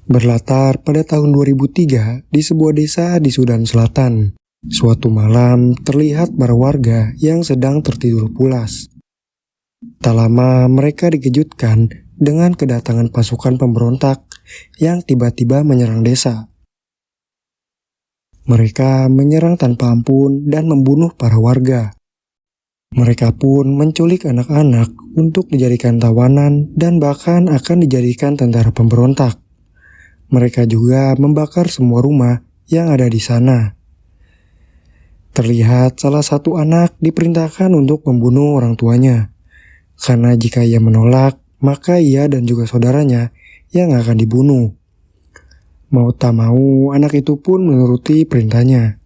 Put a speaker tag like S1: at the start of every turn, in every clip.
S1: Berlatar pada tahun 2003 di sebuah desa di Sudan Selatan. Suatu malam terlihat para warga yang sedang tertidur pulas. Tak lama mereka dikejutkan dengan kedatangan pasukan pemberontak yang tiba-tiba menyerang desa. Mereka menyerang tanpa ampun dan membunuh para warga. Mereka pun menculik anak-anak untuk dijadikan tawanan dan bahkan akan dijadikan tentara pemberontak. Mereka juga membakar semua rumah yang ada di sana. Terlihat salah satu anak diperintahkan untuk membunuh orang tuanya. Karena jika ia menolak, maka ia dan juga saudaranya yang akan dibunuh. Mau tak mau, anak itu pun menuruti perintahnya.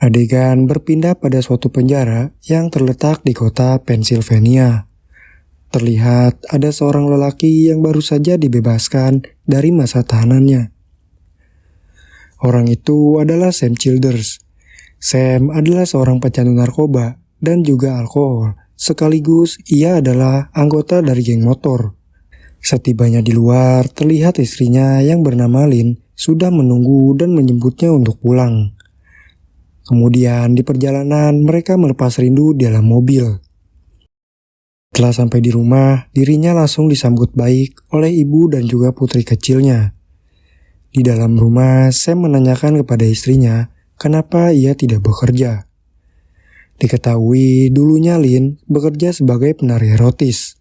S1: Adegan berpindah pada suatu penjara yang terletak di kota Pennsylvania. Terlihat ada seorang lelaki yang baru saja dibebaskan dari masa tahanannya. Orang itu adalah Sam Childers. Sam adalah seorang pecandu narkoba dan juga alkohol. Sekaligus ia adalah anggota dari geng motor. Setibanya di luar, terlihat istrinya yang bernama Lynn sudah menunggu dan menjemputnya untuk pulang. Kemudian di perjalanan mereka melepas rindu di dalam mobil. Setelah sampai di rumah, dirinya langsung disambut baik oleh ibu dan juga putri kecilnya. Di dalam rumah, Sam menanyakan kepada istrinya kenapa ia tidak bekerja. Diketahui dulunya Lynn bekerja sebagai penari erotis.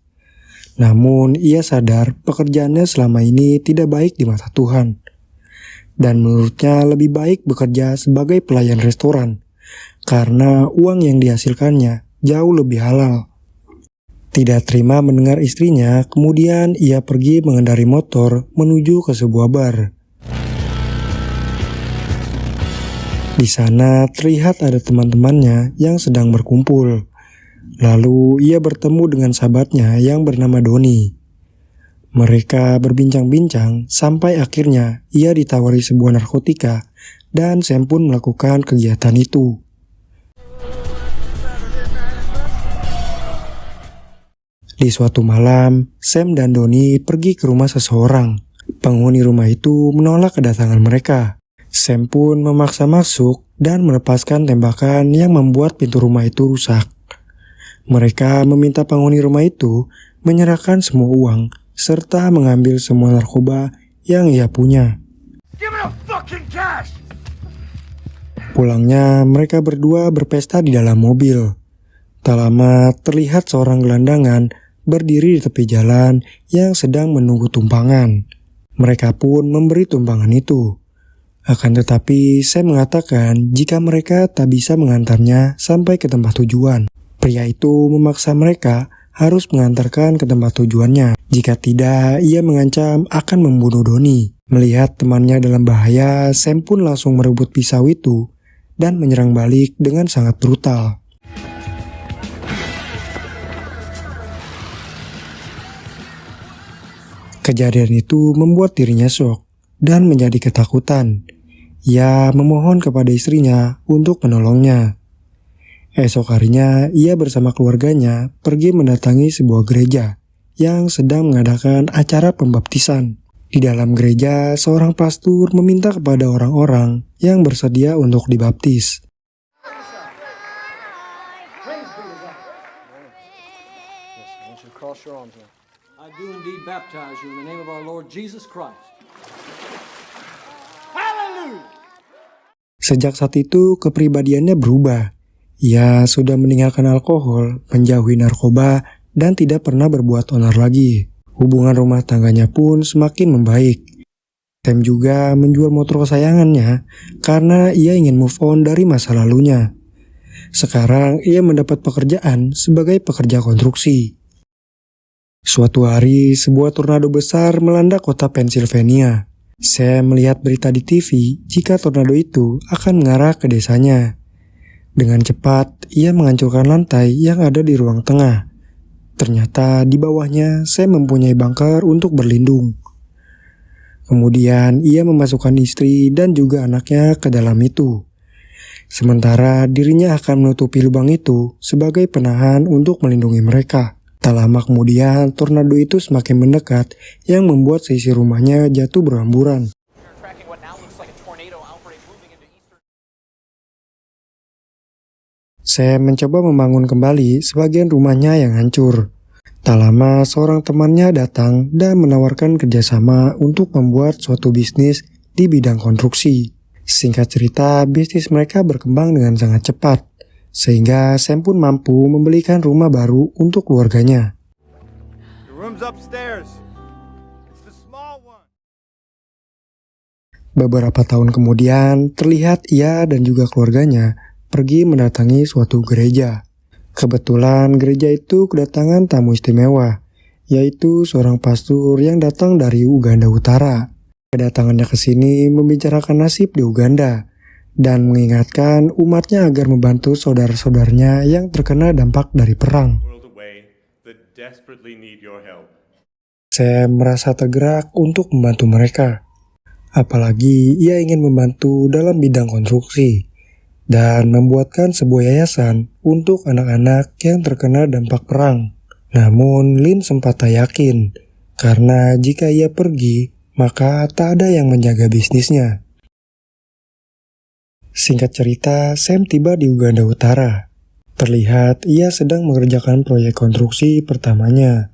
S1: Namun ia sadar pekerjaannya selama ini tidak baik di mata Tuhan. Dan menurutnya lebih baik bekerja sebagai pelayan restoran, karena uang yang dihasilkannya jauh lebih halal. Tidak terima mendengar istrinya, kemudian ia pergi mengendari motor menuju ke sebuah bar. Di sana terlihat ada teman-temannya yang sedang berkumpul. Lalu ia bertemu dengan sahabatnya yang bernama Donnie. Mereka berbincang-bincang sampai akhirnya ia ditawari sebuah narkotika dan Sam pun melakukan kegiatan itu. Di suatu malam, Sam dan Donnie pergi ke rumah seseorang. Penghuni rumah itu menolak kedatangan mereka. Sam pun memaksa masuk dan melepaskan tembakan yang membuat pintu rumah itu rusak. Mereka meminta penghuni rumah itu menyerahkan semua uang serta mengambil semua narkoba yang ia punya. Pulangnya, mereka berdua berpesta di dalam mobil. Tak lama, terlihat seorang gelandangan berdiri di tepi jalan yang sedang menunggu tumpangan. Mereka pun memberi tumpangan itu. Akan tetapi, saya mengatakan jika mereka tak bisa mengantarnya sampai ke tempat tujuan. Pria itu memaksa mereka harus mengantarkan ke tempat tujuannya. Jika tidak, ia mengancam akan membunuh Donnie. Melihat temannya dalam bahaya, Sam pun langsung merebut pisau itu dan menyerang balik dengan sangat brutal. Kejadian itu membuat dirinya syok dan menjadi ketakutan. Ia memohon kepada istrinya untuk menolongnya. Esok harinya, ia bersama keluarganya pergi mendatangi sebuah gereja yang sedang mengadakan acara pembaptisan. Di dalam gereja, seorang pastor meminta kepada orang-orang yang bersedia untuk dibaptis.
S2: I do indeed baptize you in the name of our Lord Jesus Christ. Hallelujah!
S1: Sejak saat itu, kepribadiannya berubah. Ia sudah meninggalkan alkohol, menjauhi narkoba, dan tidak pernah berbuat onar lagi. Hubungan rumah tangganya pun semakin membaik. Sam juga menjual motor kesayangannya karena ia ingin move on dari masa lalunya. Sekarang ia mendapat pekerjaan sebagai pekerja konstruksi. Suatu hari, sebuah tornado besar melanda kota Pennsylvania. Sam melihat berita di TV jika tornado itu akan mengarah ke desanya. Dengan cepat, ia menghancurkan lantai yang ada di ruang tengah. Ternyata di bawahnya, Sam mempunyai bunker untuk berlindung. Kemudian, ia memasukkan istri dan juga anaknya ke dalam itu. Sementara dirinya akan menutupi lubang itu sebagai penahan untuk melindungi mereka. Tak lama kemudian, tornado itu semakin mendekat yang membuat seisi rumahnya jatuh berhamburan. Sam mencoba membangun kembali sebagian rumahnya yang hancur. Tak lama, seorang temannya datang dan menawarkan kerjasama untuk membuat suatu bisnis di bidang konstruksi. Singkat cerita, bisnis mereka berkembang dengan sangat cepat, sehingga Sam pun mampu membelikan rumah baru untuk keluarganya. Beberapa tahun kemudian, terlihat ia dan juga keluarganya pergi mendatangi suatu gereja. Kebetulan gereja itu kedatangan tamu istimewa, yaitu seorang pastor yang datang dari Uganda Utara. Kedatangannya ke sini membicarakan nasib di Uganda dan mengingatkan umatnya agar membantu saudara-saudaranya yang terkena dampak dari perang. Saya merasa tergerak untuk membantu mereka. Apalagi ia ingin membantu dalam bidang konstruksi dan membuatkan sebuah yayasan untuk anak-anak yang terkena dampak perang. Namun Lin sempat tak yakin, karena jika ia pergi, maka tak ada yang menjaga bisnisnya. Singkat cerita, Sam tiba di Uganda Utara. Terlihat ia sedang mengerjakan proyek konstruksi pertamanya,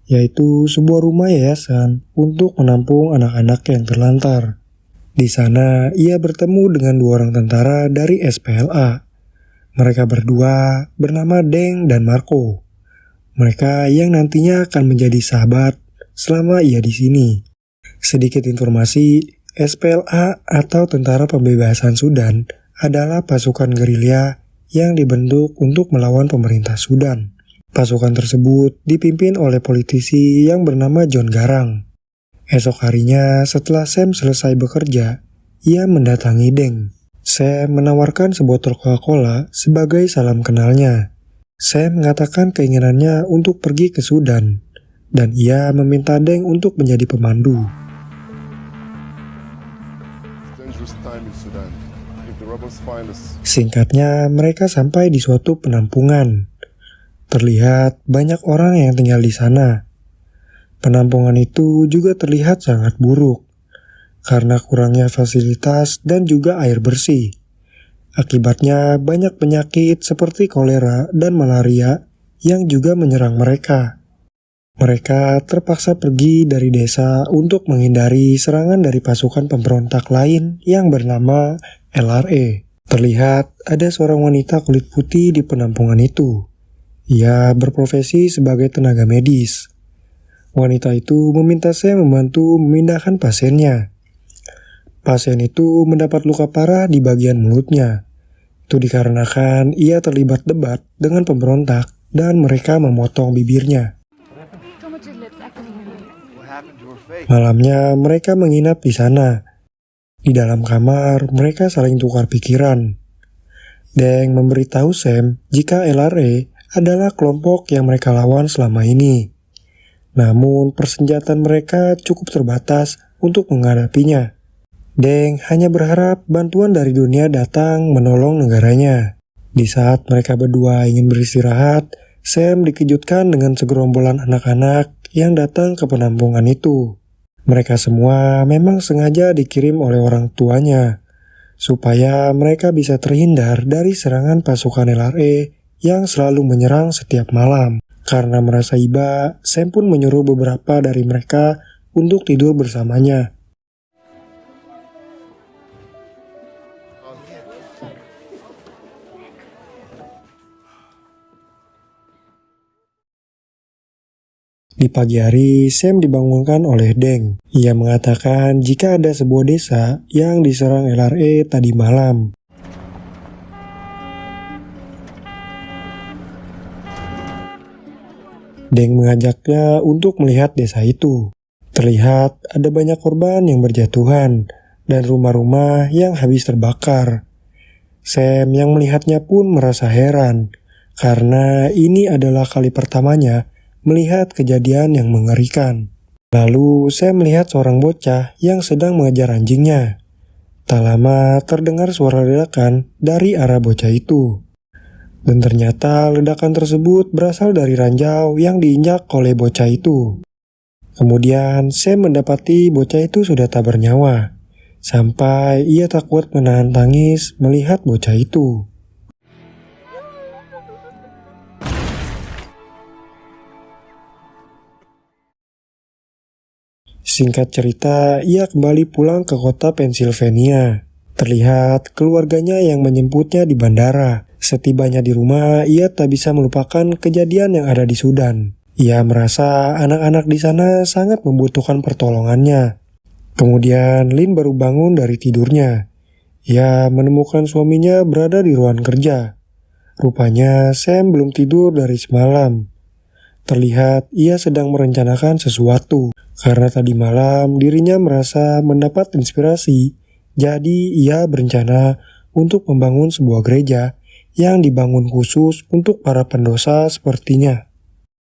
S1: yaitu sebuah rumah yayasan untuk menampung anak-anak yang terlantar. Di sana, ia bertemu dengan dua orang tentara dari SPLA. Mereka berdua bernama Deng dan Marco. Mereka yang nantinya akan menjadi sahabat selama ia di sini. Sedikit informasi, SPLA atau Tentara Pembebasan Sudan adalah pasukan gerilya yang dibentuk untuk melawan pemerintah Sudan. Pasukan tersebut dipimpin oleh politisi yang bernama John Garang. Esok harinya setelah Sam selesai bekerja, ia mendatangi Deng. Sam menawarkan sebotol Coca-Cola sebagai salam kenalnya. Sam mengatakan keinginannya untuk pergi ke Sudan, dan ia meminta Deng untuk menjadi pemandu. Singkatnya, mereka sampai di suatu penampungan. Terlihat banyak orang yang tinggal di sana. Penampungan itu juga terlihat sangat buruk karena kurangnya fasilitas dan juga air bersih. Akibatnya banyak penyakit seperti kolera dan malaria yang juga menyerang mereka. Mereka terpaksa pergi dari desa untuk menghindari serangan dari pasukan pemberontak lain yang bernama LRA. Terlihat ada seorang wanita kulit putih di penampungan itu. Ia berprofesi sebagai tenaga medis. Wanita itu meminta saya membantu memindahkan pasiennya. Pasien itu mendapat luka parah di bagian mulutnya. Itu dikarenakan ia terlibat debat dengan pemberontak dan mereka memotong bibirnya. Malamnya mereka menginap di sana. Di dalam kamar mereka saling tukar pikiran. Deng memberitahu Sam jika LRA adalah kelompok yang mereka lawan selama ini. Namun persenjataan mereka cukup terbatas untuk menghadapinya. Deng hanya berharap bantuan dari dunia datang menolong negaranya. Di saat mereka berdua ingin beristirahat, Sam dikejutkan dengan segerombolan anak-anak yang datang ke penampungan itu. Mereka semua memang sengaja dikirim oleh orang tuanya, supaya mereka bisa terhindar dari serangan pasukan LRA yang selalu menyerang setiap malam. Karena merasa iba, Sam pun menyuruh beberapa dari mereka untuk tidur bersamanya. Di pagi hari, Sam dibangunkan oleh Deng. Ia mengatakan jika ada sebuah desa yang diserang LRA tadi malam. Deng mengajaknya untuk melihat desa itu. Terlihat ada banyak korban yang berjatuhan dan rumah-rumah yang habis terbakar. Sam yang melihatnya pun merasa heran karena ini adalah kali pertamanya melihat kejadian yang mengerikan. Lalu Sam melihat seorang bocah yang sedang mengejar anjingnya. Tak lama terdengar suara ledakan dari arah bocah itu. Dan ternyata ledakan tersebut berasal dari ranjau yang diinjak oleh bocah itu. Kemudian Sam mendapati bocah itu sudah tak bernyawa. Sampai ia tak kuat menahan tangis melihat bocah itu. Singkat cerita, ia kembali pulang ke kota Pennsylvania. Terlihat keluarganya yang menjemputnya di bandara. Setibanya di rumah, ia tak bisa melupakan kejadian yang ada di Sudan. Ia merasa anak-anak di sana sangat membutuhkan pertolongannya. Kemudian Lin baru bangun dari tidurnya. Ia menemukan suaminya berada di ruang kerja. Rupanya Sam belum tidur dari semalam. Terlihat ia sedang merencanakan sesuatu. Karena tadi malam dirinya merasa mendapat inspirasi, jadi ia berencana untuk membangun sebuah gereja yang dibangun khusus untuk para pendosa sepertinya.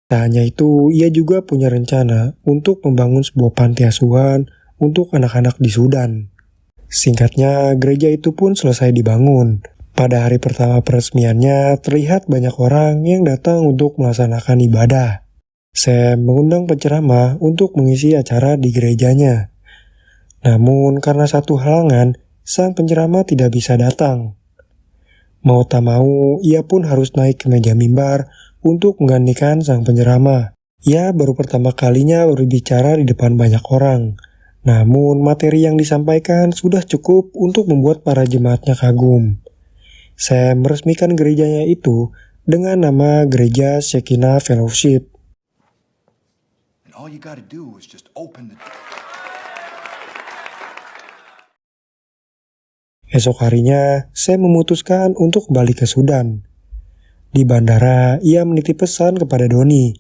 S1: Tak hanya itu, ia juga punya rencana untuk membangun sebuah panti asuhan untuk anak-anak di Sudan. Singkatnya, gereja itu pun selesai dibangun. Pada hari pertama peresmiannya, terlihat banyak orang yang datang untuk melaksanakan ibadah. Sam mengundang penceramah untuk mengisi acara di gerejanya. Namun karena satu halangan, sang penceramah tidak bisa datang. Mau tak mau, ia pun harus naik ke meja mimbar untuk menggantikan sang penceramah. Ia baru pertama kalinya berbicara di depan banyak orang. Namun materi yang disampaikan sudah cukup untuk membuat para jemaatnya kagum. Sam meresmikan gerejanya itu dengan nama Gereja Shekinah Fellowship.
S3: All you gotta do is just open the...
S1: Esok harinya, Sam memutuskan untuk kembali ke Sudan. Di bandara, ia menitip pesan kepada Doni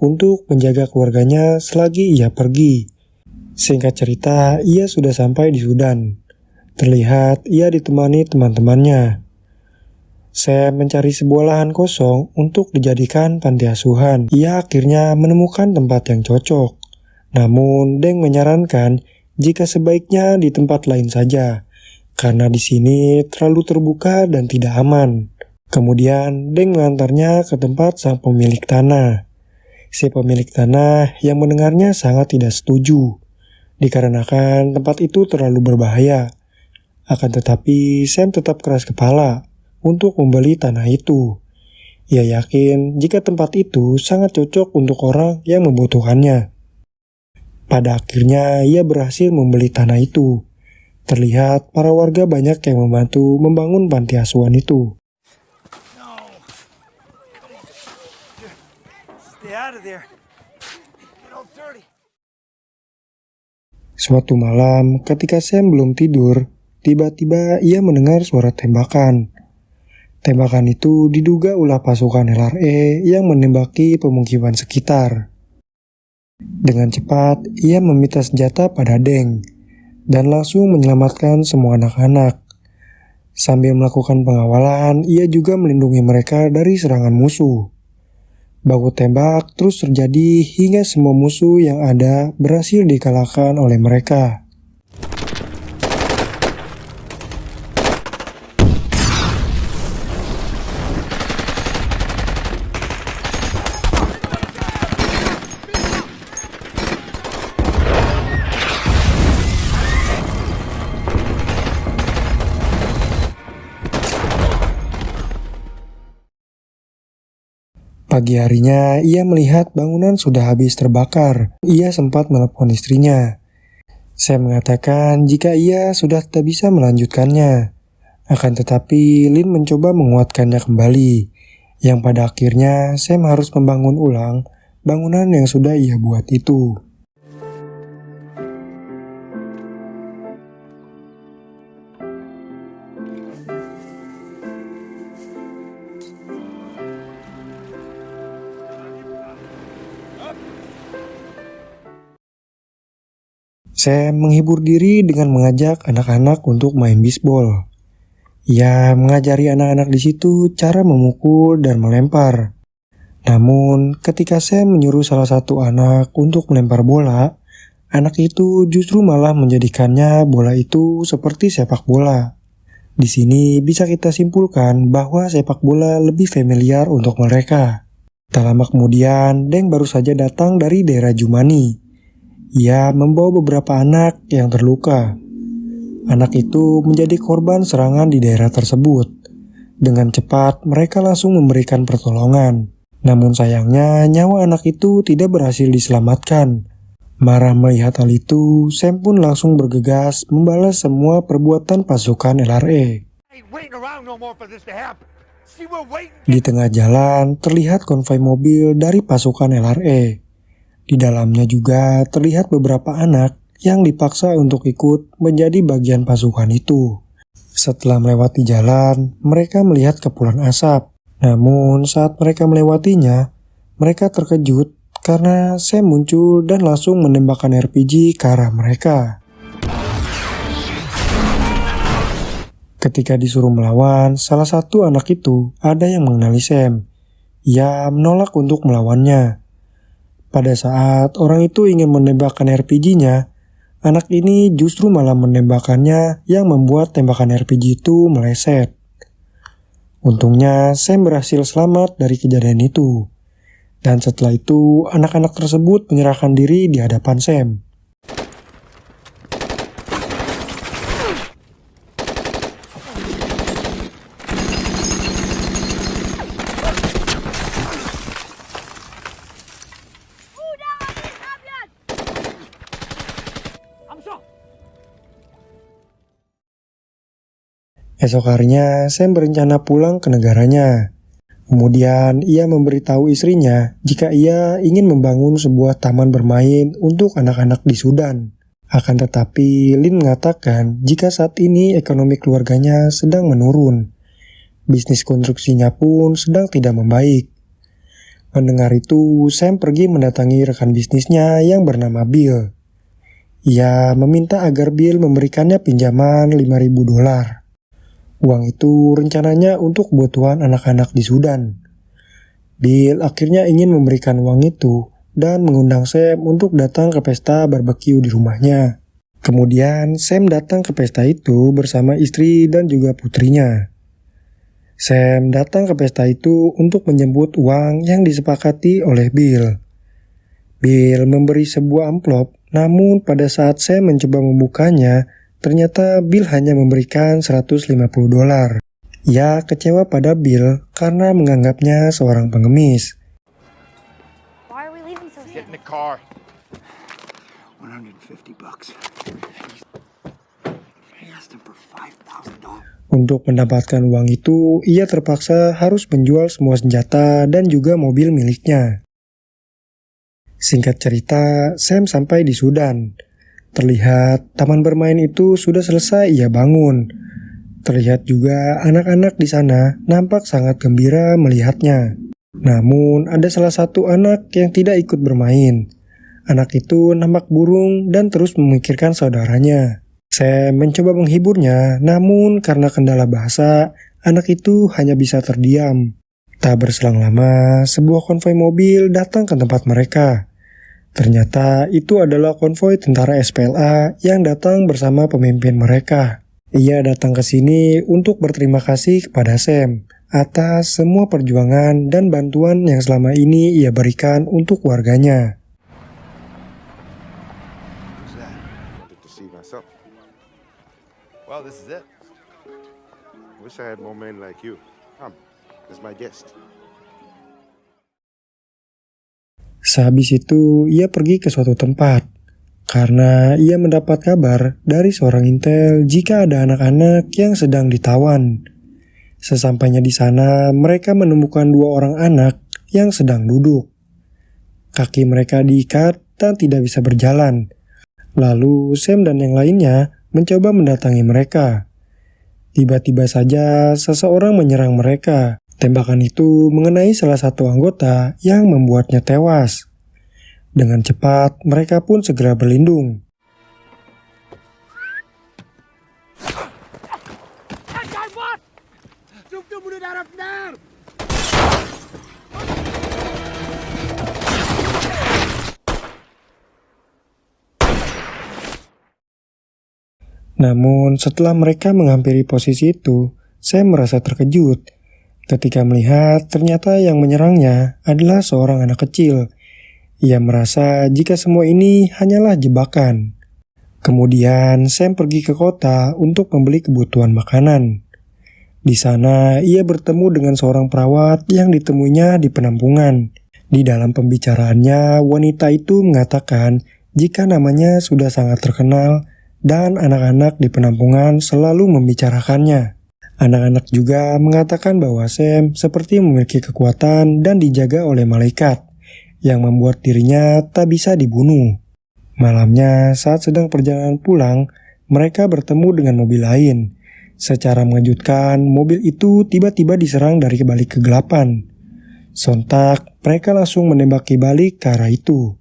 S1: untuk menjaga keluarganya selagi ia pergi. Singkat cerita, ia sudah sampai di Sudan. Terlihat ia ditemani teman-temannya. Sam mencari sebuah lahan kosong untuk dijadikan panti asuhan. Ia akhirnya menemukan tempat yang cocok. Namun, Deng menyarankan jika sebaiknya di tempat lain saja, karena di sini terlalu terbuka dan tidak aman. Kemudian, Deng mengantarnya ke tempat sang pemilik tanah. Si pemilik tanah yang mendengarnya sangat tidak setuju, dikarenakan tempat itu terlalu berbahaya. Akan tetapi, Sam tetap keras kepala untuk membeli tanah itu. Ia yakin jika tempat itu sangat cocok untuk orang yang membutuhkannya. Pada akhirnya ia berhasil membeli tanah itu. Terlihat para warga banyak yang membantu membangun panti asuhan itu. Suatu malam ketika Sam belum tidur, tiba-tiba ia mendengar suara tembakan. Tembakan itu diduga ulah pasukan LRA yang menembaki pemukiman sekitar. Dengan cepat, ia meminta senjata pada Deng dan langsung menyelamatkan semua anak-anak. Sambil melakukan pengawalan, ia juga melindungi mereka dari serangan musuh. Baku tembak terus terjadi hingga semua musuh yang ada berhasil dikalahkan oleh mereka. Pagi harinya, ia melihat bangunan sudah habis terbakar. Ia sempat menelepon istrinya. Saya mengatakan jika ia sudah tak bisa melanjutkannya. Akan tetapi, Lin mencoba menguatkannya kembali. Yang pada akhirnya, Sam harus membangun ulang bangunan yang sudah ia buat itu. Sam menghibur diri dengan mengajak anak-anak untuk main bisbol. Ia mengajari anak-anak di situ cara memukul dan melempar. Namun, ketika Sam menyuruh salah satu anak untuk melempar bola, anak itu justru malah menjadikannya bola itu seperti sepak bola. Di sini bisa kita simpulkan bahwa sepak bola lebih familiar untuk mereka. Tak lama kemudian, Deng baru saja datang dari daerah Jumani. Ia membawa beberapa anak yang terluka. Anak itu menjadi korban serangan di daerah tersebut. Dengan cepat, mereka langsung memberikan pertolongan. Namun sayangnya, nyawa anak itu tidak berhasil diselamatkan. Marah melihat hal itu, Sam pun langsung bergegas membalas semua perbuatan pasukan LRA. Di tengah jalan, terlihat konvoi mobil dari pasukan LRA. Di dalamnya juga terlihat beberapa anak yang dipaksa untuk ikut menjadi bagian pasukan itu. Setelah melewati jalan, mereka melihat kepulan asap. Namun saat mereka melewatinya, mereka terkejut karena Sam muncul dan langsung menembakkan RPG ke arah mereka. Ketika disuruh melawan, salah satu anak itu ada yang mengenali Sam. Ia menolak untuk melawannya. Pada saat orang itu ingin menembakkan RPG-nya, anak ini justru malah menembakkannya yang membuat tembakan RPG itu meleset. Untungnya Sam berhasil selamat dari kejadian itu. Dan setelah itu anak-anak tersebut menyerahkan diri di hadapan Sam. Esok harinya, Sam berencana pulang ke negaranya. Kemudian, ia memberitahu istrinya jika ia ingin membangun sebuah taman bermain untuk anak-anak di Sudan. Akan tetapi, Lin mengatakan jika saat ini ekonomi keluarganya sedang menurun. Bisnis konstruksinya pun sedang tidak membaik. Mendengar itu, Sam pergi mendatangi rekan bisnisnya yang bernama Bill. Ia meminta agar Bill memberikannya pinjaman $5.000. Uang itu rencananya untuk kebutuhan anak-anak di Sudan. Bill akhirnya ingin memberikan uang itu dan mengundang Sam untuk datang ke pesta barbeque di rumahnya. Kemudian Sam datang ke pesta itu bersama istri dan juga putrinya. Sam datang ke pesta itu untuk menjemput uang yang disepakati oleh Bill. Bill memberi sebuah amplop, namun pada saat Sam mencoba membukanya, ternyata Bill hanya memberikan $150. Ia kecewa pada Bill karena menganggapnya seorang pengemis.
S4: Why are we leaving so soon?
S3: Get in the car. $150. I asked him for $5,000.
S1: Untuk mendapatkan uang itu, ia terpaksa harus menjual semua senjata dan juga mobil miliknya. Singkat cerita, Sam sampai di Sudan. Terlihat taman bermain itu sudah selesai ia bangun. Terlihat juga anak-anak di sana nampak sangat gembira melihatnya. Namun ada salah satu anak yang tidak ikut bermain. Anak itu nampak burung dan terus memikirkan saudaranya. Sam mencoba menghiburnya, namun karena kendala bahasa, anak itu hanya bisa terdiam. Tak berselang lama, sebuah konvoi mobil datang ke tempat mereka. Ternyata itu adalah konvoi tentara SPLA yang datang bersama pemimpin mereka. Ia datang ke sini untuk berterima kasih kepada Sam atas semua perjuangan dan bantuan yang selama ini ia berikan untuk warganya.
S5: Get to see myself. Well, this is it. Wish I had more men like you. Come, this is my guest.
S1: Sehabis itu, ia pergi ke suatu tempat. Karena ia mendapat kabar dari seorang intel jika ada anak-anak yang sedang ditawan. Sesampainya di sana, mereka menemukan 2 orang anak yang sedang duduk. Kaki mereka diikat dan tidak bisa berjalan. Lalu Sam dan yang lainnya mencoba mendatangi mereka. Tiba-tiba saja seseorang menyerang mereka. Tembakan itu mengenai salah satu anggota yang membuatnya tewas. Dengan cepat, mereka pun segera berlindung. Namun setelah mereka menghampiri posisi itu, Sam merasa terkejut ketika melihat ternyata yang menyerangnya adalah seorang anak kecil. Ia merasa jika semua ini hanyalah jebakan. Kemudian Sam pergi ke kota untuk membeli kebutuhan makanan. Di sana ia bertemu dengan seorang perawat yang ditemuinya di penampungan. Di dalam pembicaraannya, wanita itu mengatakan jika namanya sudah sangat terkenal dan anak-anak di penampungan selalu membicarakannya. Anak-anak juga mengatakan bahwa Sam seperti memiliki kekuatan dan dijaga oleh malaikat yang membuat dirinya tak bisa dibunuh. Malamnya saat sedang perjalanan pulang, mereka bertemu dengan mobil lain. Secara mengejutkan, mobil itu tiba-tiba diserang dari balik kegelapan. Sontak, mereka langsung menembaki balik ke arah itu.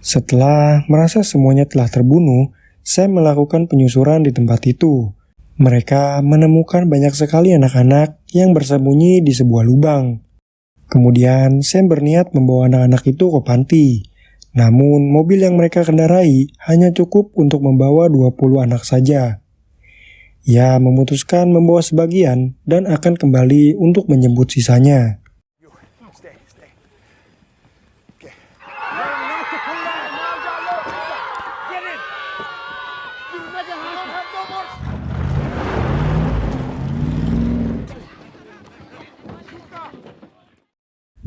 S1: Setelah merasa semuanya telah terbunuh, Sam melakukan penyusuran di tempat itu. Mereka menemukan banyak sekali anak-anak yang bersembunyi di sebuah lubang. Kemudian Sam berniat membawa anak-anak itu ke panti. Namun mobil yang mereka kendarai hanya cukup untuk membawa 20 anak saja. Ia memutuskan membawa sebagian dan akan kembali untuk menjemput sisanya.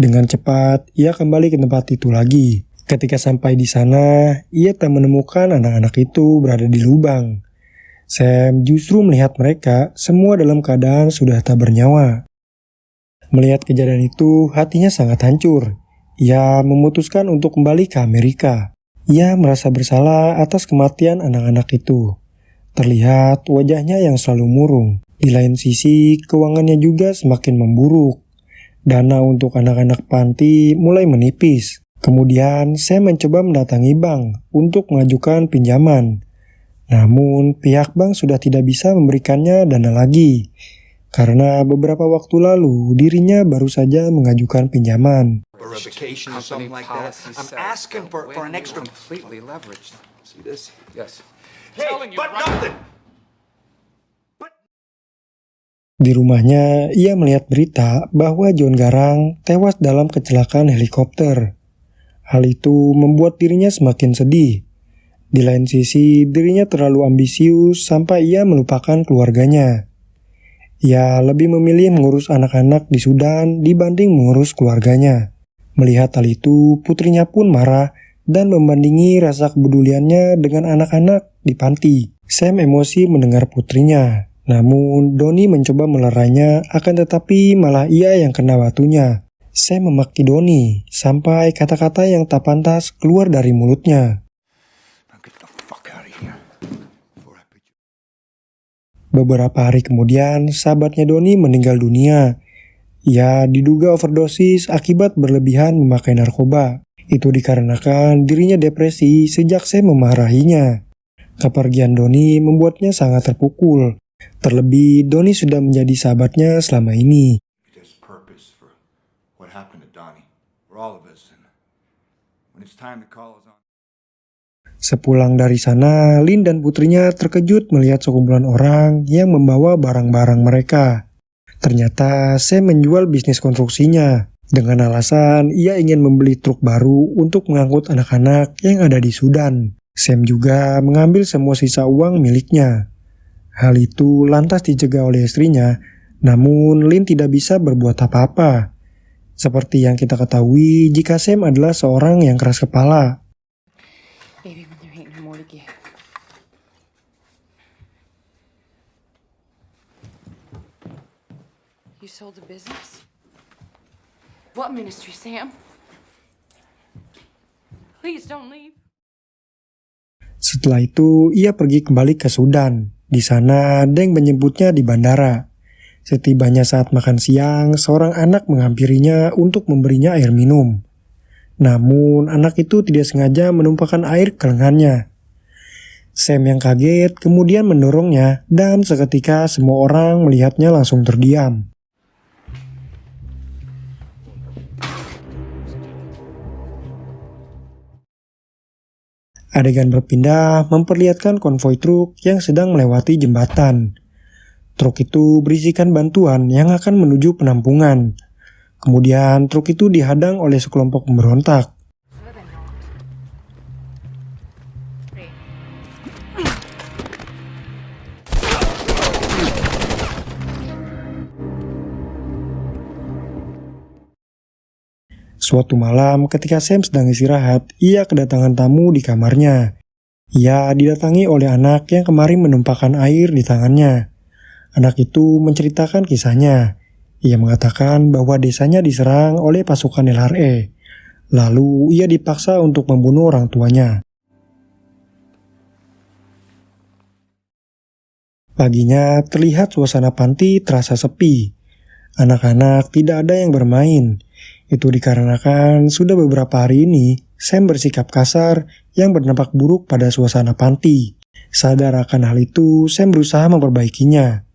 S1: Dengan cepat, ia kembali ke tempat itu lagi. Ketika sampai di sana, ia tak menemukan anak-anak itu berada di lubang. Sam justru melihat mereka semua dalam keadaan sudah tak bernyawa. Melihat kejadian itu, hatinya sangat hancur. Ia memutuskan untuk kembali ke Amerika. Ia merasa bersalah atas kematian anak-anak itu. Terlihat wajahnya yang selalu murung. Di lain sisi, keuangannya juga semakin memburuk. Dana untuk anak-anak panti mulai menipis. Kemudian Sam mencoba mendatangi bank untuk mengajukan pinjaman. Namun pihak bank sudah tidak bisa memberikannya dana lagi. Karena beberapa waktu lalu dirinya baru saja mengajukan pinjaman.
S3: Or a vacation or something like that. I'm asking for an extra.
S6: Completely leveraged.
S3: See this?
S6: Yes.
S3: Hey, but nothing.
S1: Di rumahnya, ia melihat berita bahwa John Garang tewas dalam kecelakaan helikopter. Hal itu membuat dirinya semakin sedih. Di lain sisi, dirinya terlalu ambisius sampai ia melupakan keluarganya. Ia lebih memilih mengurus anak-anak di Sudan dibanding mengurus keluarganya. Melihat hal itu, putrinya pun marah dan membandingi rasa kepeduliannya dengan anak-anak di panti. Sam emosi mendengar putrinya. Namun, Donnie mencoba melerainya, akan tetapi malah ia yang kena batunya. Sam memaki Donnie, sampai kata-kata yang tak pantas keluar dari mulutnya.
S3: Now get the fuck out of here. Before I put you.
S1: Beberapa hari kemudian, sahabatnya Donnie meninggal dunia. Ia diduga overdosis akibat berlebihan memakai narkoba. Itu dikarenakan dirinya depresi sejak Sam memarahinya. Kepergian Donnie membuatnya sangat terpukul. Terlebih, Donnie sudah menjadi sahabatnya selama ini.
S3: There's purpose for what happened to Donnie. For all of us. And when it's time to call us on.
S1: Sepulang dari sana, Lynn dan putrinya terkejut melihat sekumpulan orang yang membawa barang-barang mereka. Ternyata Sam menjual bisnis konstruksinya. Dengan alasan ia ingin membeli truk baru untuk mengangkut anak-anak yang ada di Sudan. Sam juga mengambil semua sisa uang miliknya. Hal itu lantas dicegah oleh istrinya, namun Lynn tidak bisa berbuat apa-apa. Seperti yang kita ketahui jika Sam adalah seorang yang keras kepala.
S7: Baby, when there ain't no more to give. You sold the business? What ministry, Sam? Please don't leave.
S1: Setelah itu, ia pergi kembali ke Sudan. Di sana, Deng menjemputnya di bandara. Setibanya saat makan siang, seorang anak menghampirinya untuk memberinya air minum. Namun anak itu tidak sengaja menumpahkan air ke lengannya. Sam yang kaget kemudian mendorongnya dan seketika semua orang melihatnya langsung terdiam. Adegan berpindah memperlihatkan konvoi truk yang sedang melewati jembatan. Truk itu berisikan bantuan yang akan menuju penampungan. Kemudian truk itu dihadang oleh sekelompok pemberontak. Suatu malam ketika Sam sedang istirahat, ia kedatangan tamu di kamarnya. Ia didatangi oleh anak yang kemarin menumpahkan air di tangannya. Anak itu menceritakan kisahnya. Ia mengatakan bahwa desanya diserang oleh pasukan LRA. Lalu ia dipaksa untuk membunuh orang tuanya. Paginya terlihat suasana panti terasa sepi. Anak-anak tidak ada yang bermain. Itu dikarenakan sudah beberapa hari ini Sam bersikap kasar yang berdampak buruk pada suasana panti. Sadar akan hal itu, Sam berusaha memperbaikinya.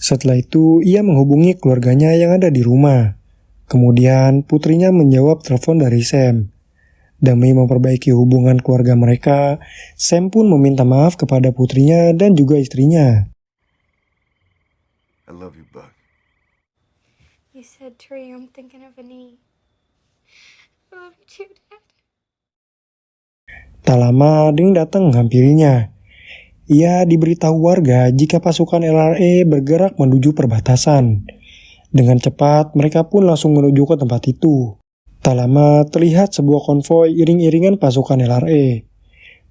S1: Setelah itu, ia menghubungi keluarganya yang ada di rumah. Kemudian putrinya menjawab telepon dari Sam. Demi memperbaiki hubungan keluarga mereka, Sam pun meminta maaf kepada putrinya dan juga istrinya.
S5: I love you, Buck.
S4: You said tree, I'm thinking of a knee. I love you too, Dad.
S1: Tak lama, Ding datang menghampirinya. Ia diberitahu warga jika pasukan LRA bergerak menuju perbatasan. Dengan cepat, mereka pun langsung menuju ke tempat itu. Tak lama, terlihat sebuah konvoi iring-iringan pasukan LRA.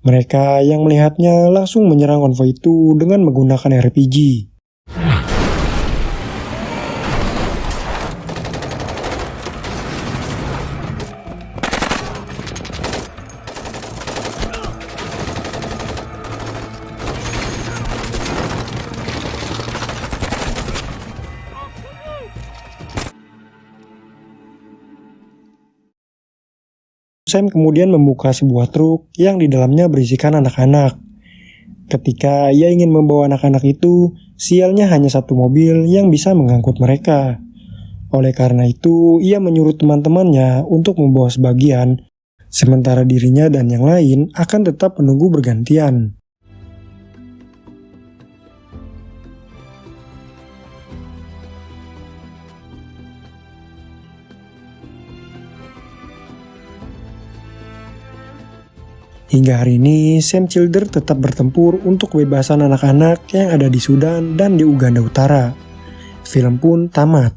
S1: Mereka yang melihatnya langsung menyerang konvoi itu dengan menggunakan RPG. Sam kemudian membuka sebuah truk yang di dalamnya berisikan anak-anak. Ketika ia ingin membawa anak-anak itu, sialnya hanya satu mobil yang bisa mengangkut mereka. Oleh karena itu, ia menyuruh teman-temannya untuk membawa sebagian, sementara dirinya dan yang lain akan tetap menunggu bergantian. Hingga hari ini, Sam Childer tetap bertempur untuk kebebasan anak-anak yang ada di Sudan dan di Uganda Utara. Film pun tamat.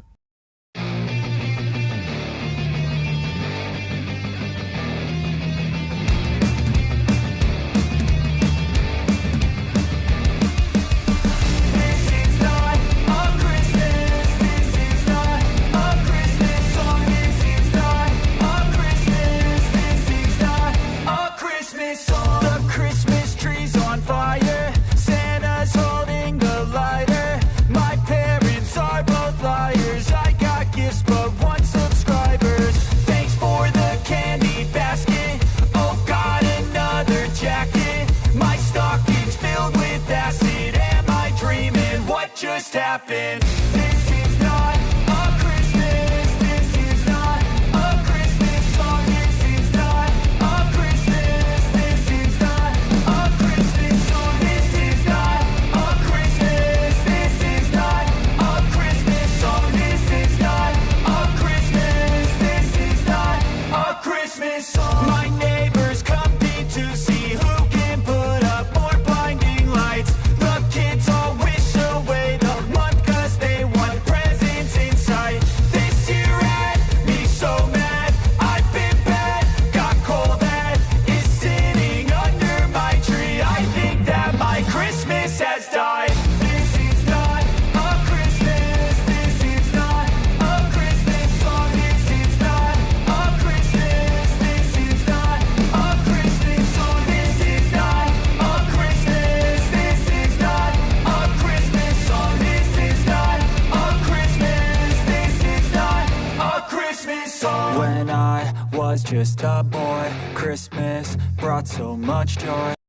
S6: Just happened. This is not a Christmas. This is not a Christmas song. This is not a Christmas. This is not a Christmas song. This is not a Christmas. This is not a Christmas song. This is not a Christmas. This is not a Christmas song. My neighbors compete to see who can put up more blinding lights. The kids all wish away the month 'cause they song. When I was just a boy, Christmas brought so much joy.